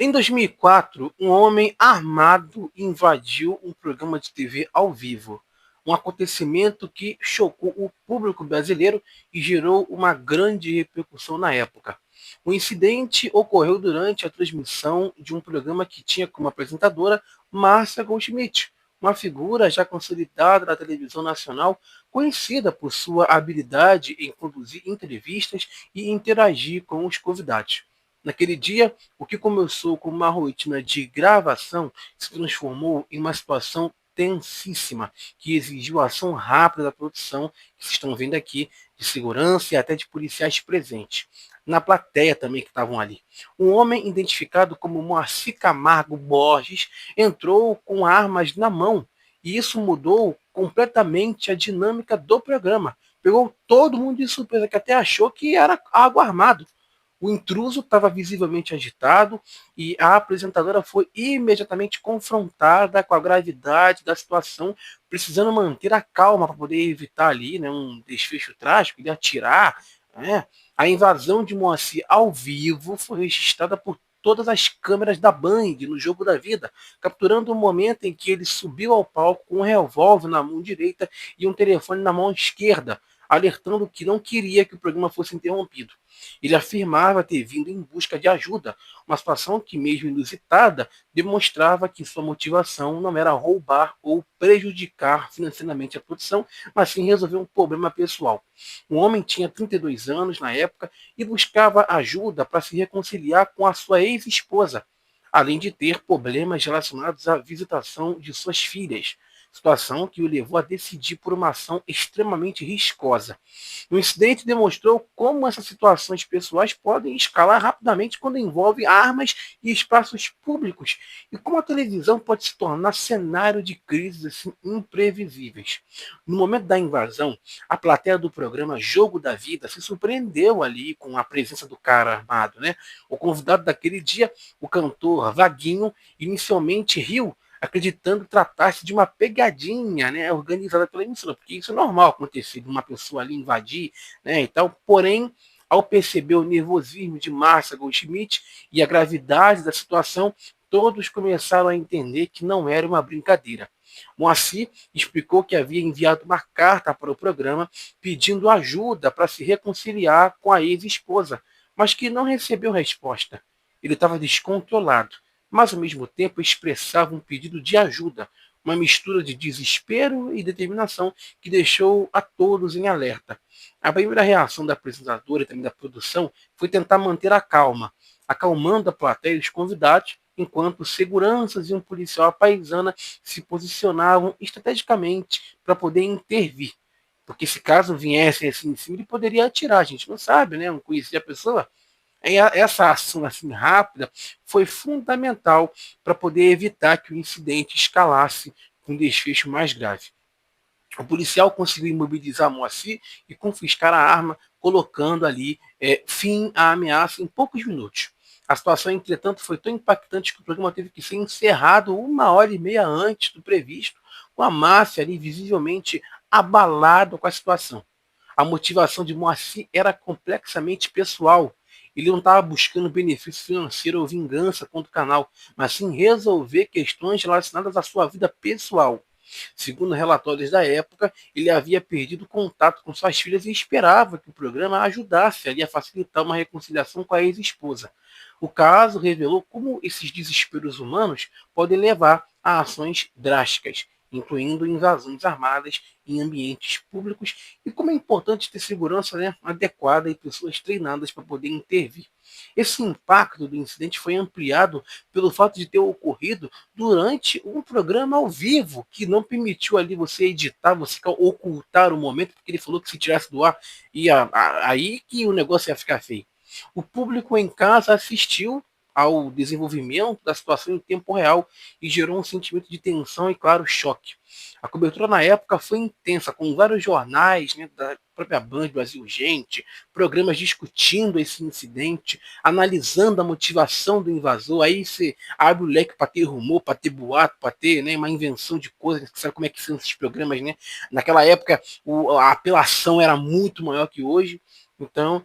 Em 2004, um homem armado invadiu um programa de TV ao vivo, um acontecimento que chocou o público brasileiro e gerou uma grande repercussão na época. O incidente ocorreu durante a transmissão de um programa que tinha como apresentadora Márcia Goldschmidt, uma figura já consolidada da televisão nacional, conhecida por sua habilidade em conduzir entrevistas e interagir com os convidados. Naquele dia, o que começou como uma rotina de gravação se transformou em uma situação tensíssima, que exigiu a ação rápida da produção, que vocês estão vendo aqui, de segurança e até de policiais presentes. Na plateia também que estavam ali. Um homem identificado como Moacir Camargo Borges entrou com armas na mão, e isso mudou completamente a dinâmica do programa. Pegou todo mundo de surpresa, que até achou que era algo armado. O intruso estava visivelmente agitado e a apresentadora foi imediatamente confrontada com a gravidade da situação, precisando manter a calma para poder evitar ali, né, um desfecho trágico, de atirar. Né? A invasão de Moacir ao vivo foi registrada por todas as câmeras da Band no Jogo da Vida, capturando o momento em que ele subiu ao palco com um revólver na mão direita e um telefone na mão esquerda, alertando que não queria que o programa fosse interrompido. Ele afirmava ter vindo em busca de ajuda, uma situação que, mesmo inusitada, demonstrava que sua motivação não era roubar ou prejudicar financeiramente a produção, mas sim resolver um problema pessoal. O homem tinha 32 anos na época e buscava ajuda para se reconciliar com a sua ex-esposa, além de ter problemas relacionados à visitação de suas filhas, situação que o levou a decidir por uma ação extremamente riscosa. O incidente demonstrou como essas situações pessoais podem escalar rapidamente quando envolvem armas e espaços públicos, e como a televisão pode se tornar cenário de crises assim, imprevisíveis. No momento da invasão, a plateia do programa Jogo da Vida se surpreendeu ali com a presença do cara armado. Né? O convidado daquele dia, o cantor Vaguinho, inicialmente riu, acreditando tratar-se de uma pegadinha, né, organizada pela emissora, porque isso é normal acontecer, de uma pessoa ali invadir, né, e tal. Porém, ao perceber o nervosismo de Márcia Goldschmidt e a gravidade da situação, todos começaram a entender que não era uma brincadeira. Moacir explicou que havia enviado uma carta para o programa pedindo ajuda para se reconciliar com a ex-esposa, mas que não recebeu resposta. Ele estava descontrolado, mas ao mesmo tempo expressava um pedido de ajuda, uma mistura de desespero e determinação que deixou a todos em alerta. A primeira reação da apresentadora e também da produção foi tentar manter a calma, acalmando a plateia e os convidados, enquanto seguranças e um policial à paisana se posicionavam estrategicamente para poder intervir. Porque se caso viesse assim em cima, ele poderia atirar, a gente não sabe, né? Não conhecia a pessoa. Essa ação assim rápida foi fundamental para poder evitar que o incidente escalasse com um desfecho mais grave. O policial conseguiu imobilizar Moacir e confiscar a arma, colocando ali fim à ameaça em poucos minutos. A situação, entretanto, foi tão impactante que o programa teve que ser encerrado 1 hora e meia antes do previsto, com a Márcia ali visivelmente abalada com a situação. A motivação de Moacir era complexamente pessoal. Ele não estava buscando benefício financeiro ou vingança contra o canal, mas sim resolver questões relacionadas à sua vida pessoal. Segundo relatórios da época, ele havia perdido contato com suas filhas e esperava que o programa ajudasse ali a facilitar uma reconciliação com a ex-esposa. O caso revelou como esses desesperos humanos podem levar a ações drásticas, incluindo invasões armadas em ambientes públicos, e como é importante ter segurança, né, adequada e pessoas treinadas para poder intervir. Esse impacto do incidente foi ampliado pelo fato de ter ocorrido durante um programa ao vivo, que não permitiu ali você editar, você ocultar o momento, porque ele falou que se tirasse do ar, aí que o negócio ia ficar feio. O público em casa assistiu ao desenvolvimento da situação em tempo real e gerou um sentimento de tensão e, claro, choque. A cobertura na época foi intensa, com vários jornais, né, da própria Band Brasil Gente, programas discutindo esse incidente, analisando a motivação do invasor. Aí você abre o leque para ter rumor, para ter boato, para ter, né, uma invenção de coisas. Sabe como é que são esses programas, né? Naquela época, a apelação era muito maior que hoje. Então,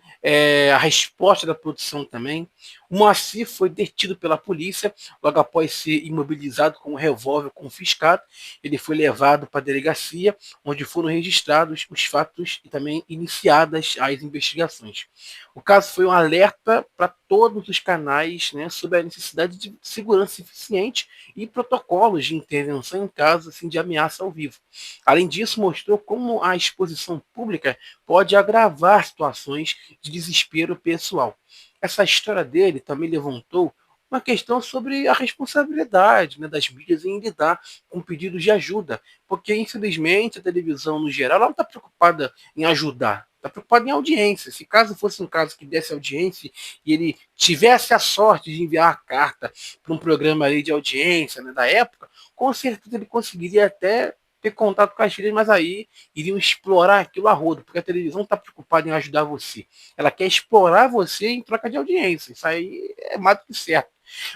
a resposta da produção também. O Moacir foi detido pela polícia logo após ser imobilizado com um revólver confiscado. Ele foi levado para a delegacia, onde foram registrados os fatos e também iniciadas as investigações. O caso foi um alerta para todos os canais, né, sobre a necessidade de segurança eficiente e protocolos de intervenção em casos assim, de ameaça ao vivo. Além disso, mostrou como a exposição pública pode agravar situações de desespero pessoal. Essa história dele também levantou uma questão sobre a responsabilidade, né, das mídias em lidar com pedidos de ajuda, porque infelizmente a televisão no geral ela não está preocupada em ajudar, está preocupada em audiência. Se caso fosse um caso que desse audiência e ele tivesse a sorte de enviar a carta para um programa ali de audiência, né, da época, com certeza ele conseguiria até ter contato com as filhas, mas aí iriam explorar aquilo a rodo, porque a televisão está preocupada em ajudar você. Ela quer explorar você em troca de audiência. Isso aí é mais do que certo.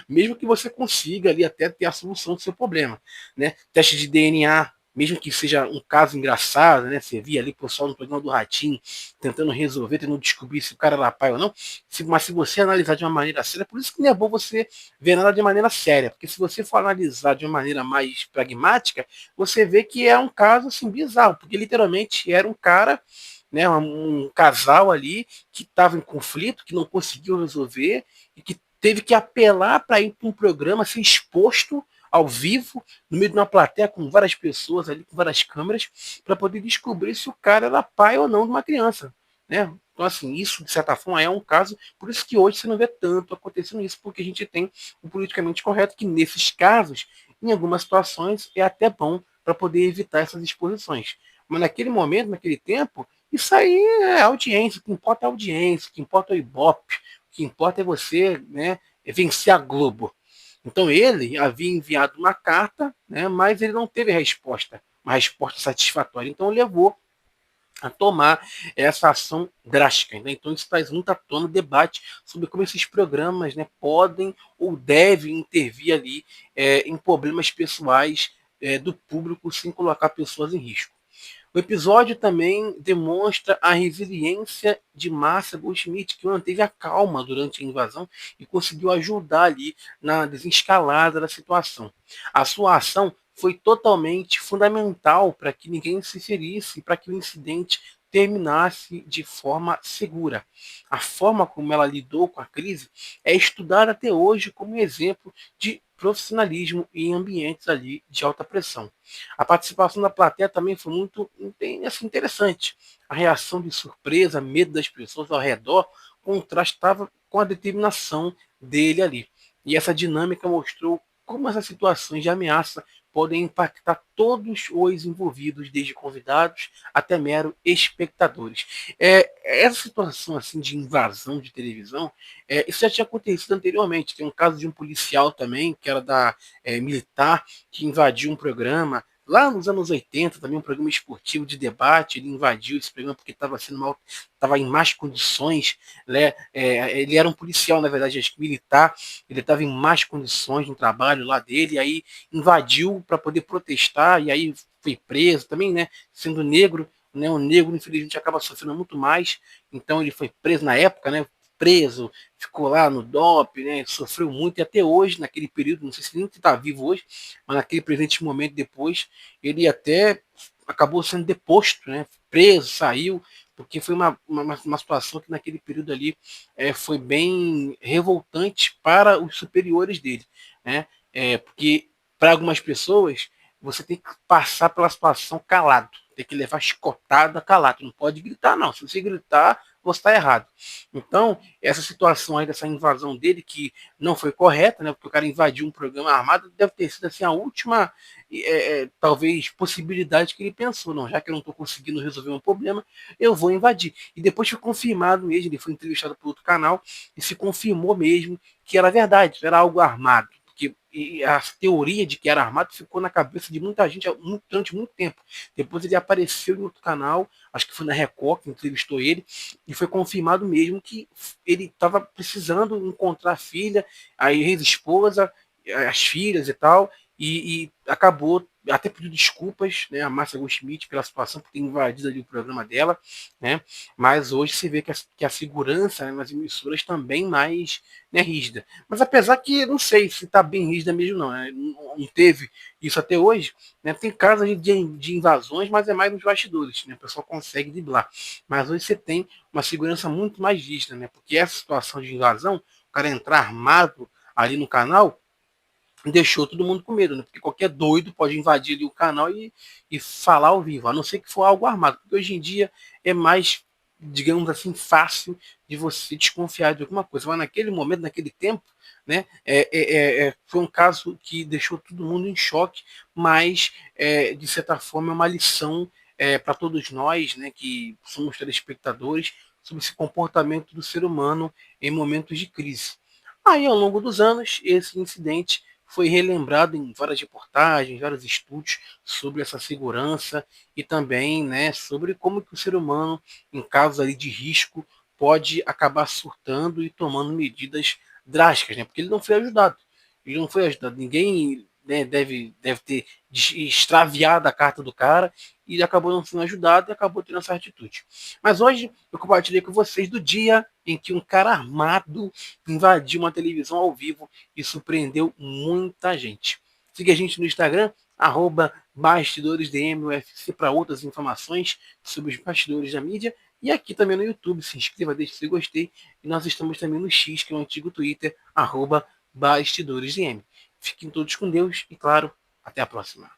Mesmo que você consiga ali até ter a solução do seu problema, né? Teste de DNA, mesmo que seja um caso engraçado, né? Você via ali o pessoal no programa do Ratinho tentando resolver, tentando descobrir se o cara era pai ou não. Mas se você analisar de uma maneira séria, por isso que não é bom você ver nada de maneira séria, porque se você for analisar de uma maneira mais pragmática, você vê que é um caso assim bizarro, porque literalmente era um cara, né, um casal ali que estava em conflito, que não conseguiu resolver e que teve que apelar para ir para um programa, ser exposto ao vivo, no meio de uma plateia com várias pessoas ali, com várias câmeras, para poder descobrir se o cara era pai ou não de uma criança, né? Então, assim, isso, de certa forma, é um caso, por isso que hoje você não vê tanto acontecendo isso, porque a gente tem o politicamente correto, que nesses casos, em algumas situações, é até bom para poder evitar essas exposições. Mas naquele momento, naquele tempo, isso aí é audiência, o que importa é a audiência, o que importa é o Ibope, o que importa é você, né, vencer a Globo. Então ele havia enviado uma carta, né, mas ele não teve resposta, uma resposta satisfatória. Então levou a tomar essa ação drástica. Né? Então isso traz muito à tona o debate sobre como esses programas, né, podem ou devem intervir ali em problemas pessoais do público sem colocar pessoas em risco. O episódio também demonstra a resiliência de Márcia Goldschmidt, que manteve a calma durante a invasão e conseguiu ajudar ali na desescalada da situação. A sua ação foi totalmente fundamental para que ninguém se ferisse, para que o incidente terminasse de forma segura. A forma como ela lidou com a crise é estudada até hoje como exemplo de profissionalismo em ambientes ali de alta pressão. A participação da plateia também foi muito assim, interessante. A reação de surpresa, medo das pessoas ao redor contrastava com a determinação dele ali. E essa dinâmica mostrou como essas situações de ameaça podem impactar todos os envolvidos, desde convidados até mero espectadores. Essa situação assim de invasão de televisão, isso já tinha acontecido anteriormente. Tem um caso de um policial também, que era da militar, que invadiu um programa lá nos anos 80, também um programa esportivo de debate. Ele invadiu esse programa porque estava em más condições, né? Ele era um policial, na verdade, acho que militar. Ele estava em más condições no trabalho lá dele, e aí invadiu para poder protestar, e aí foi preso também, né? Sendo negro, né? O negro, infelizmente, acaba sofrendo muito mais. Então ele foi preso na época, né? Preso, ficou lá no DOP, né? Sofreu muito e até hoje, naquele período, não sei se ele está vivo hoje, mas naquele presente momento depois, ele até acabou sendo deposto, né? Preso, saiu, porque foi uma situação que naquele período ali foi bem revoltante para os superiores dele, né? Porque para algumas pessoas você tem que passar pela situação calado, tem que levar chicotada calado, não pode gritar não, se você gritar você está errado. Então, essa situação aí dessa invasão dele, que não foi correta, né, porque o cara invadiu um programa armado, deve ter sido assim, a última, talvez, possibilidade que ele pensou. Não, já que eu não estou conseguindo resolver um problema, eu vou invadir. E depois foi confirmado mesmo, ele foi entrevistado por outro canal, e se confirmou mesmo que era verdade, era algo armado. E a teoria de que era armado ficou na cabeça de muita gente durante muito tempo. Depois ele apareceu em outro canal, acho que foi na Record, que entrevistou ele, e foi confirmado mesmo que ele estava precisando encontrar a filha, a ex-esposa, as filhas e tal, e acabou até pediu desculpas, né, a Márcia Goldschmidt pela situação, por ter invadido ali o programa dela, né, mas hoje se vê que a segurança, né, nas emissoras também mais, né, rígida. Mas apesar que, não sei se está bem rígida mesmo não, né, não teve isso até hoje, né, tem casos de invasões, mas é mais nos bastidores, né, o pessoal consegue driblar. Mas hoje você tem uma segurança muito mais rígida, né, porque essa situação de invasão, o cara entrar armado ali no canal, deixou todo mundo com medo, né? Porque qualquer doido pode invadir ali o canal e falar ao vivo, a não ser que for algo armado. Porque hoje em dia é mais, digamos assim, fácil de você desconfiar de alguma coisa. Mas naquele momento, naquele tempo, né, foi um caso que deixou todo mundo em choque, mas, de certa forma, é uma lição para todos nós, né, que somos telespectadores, sobre esse comportamento do ser humano em momentos de crise. Aí, ao longo dos anos, esse incidente foi relembrado em várias reportagens, vários estudos sobre essa segurança e também, né, sobre como que o ser humano, em casos ali de risco, pode acabar surtando e tomando medidas drásticas, né, porque ele não foi ajudado. Ele não foi ajudado. Ninguém, né, deve ter extraviado a carta do cara e ele acabou não sendo ajudado e acabou tendo essa atitude. Mas hoje eu compartilhei com vocês do dia em que um cara armado invadiu uma televisão ao vivo e surpreendeu muita gente. Siga a gente no Instagram, @BastidoresDMUFC, para outras informações sobre os bastidores da mídia. E aqui também no YouTube, se inscreva, deixe seu gostei. E nós estamos também no X, que é o antigo Twitter, @BastidoresDM. Fiquem todos com Deus e, claro, até a próxima.